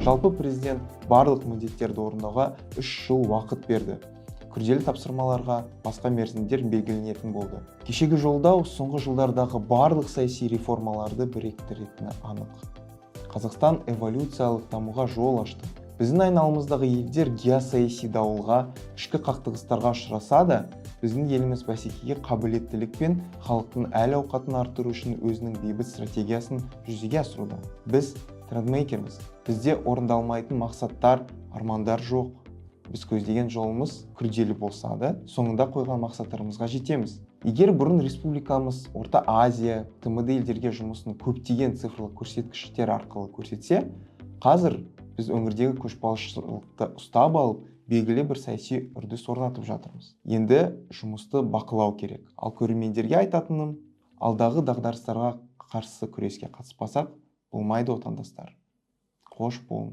Жалпы президент барлық міндеттерді орындауға 3 жыл уақыт берді. Күрделі тапсырмаларға басқа мерзімдер белгіленетін болды. Кешегі жолдау соңғы жылдардағы барлық саяси реформаларды біріктіретіні анық. Қазақстан эволюциялық дамуға жол ашты. Біздің айналамыздағы елдер геосаяси дауылға, ішкі қақтығыстарға ұшыраса да, біздің еліміз бәсекеге қабілеттілік пен халықтың әл-ауқатын арттыру үшін өзінің бейбіт стратегиясын жүзеге асыруда. Біз трендмейкерміз. Бізде орындалмайтын мақсаттар, армандар жоқ. Біз көздеген жолымыз күрделі болса да, соңында қойған мақсаттарымызға жетеміз. Егер бұрын республикамыз Орта Азия, ТМД елдерге жұмысын көптеген цифрлық көрсеткіштер арқылы көрсетсе, қазір біз өңірдегі көшбасшылықты ұстап алып, белгілі бір саяси үрдіс орнатып жатырмыз. Енді жұмысты бақылау керек. Ал көрермендерге айтатыным, алдағы дағдарыстарға қарсы күреске қатыспасақ, болмайды отандастар. Қош болыңыз.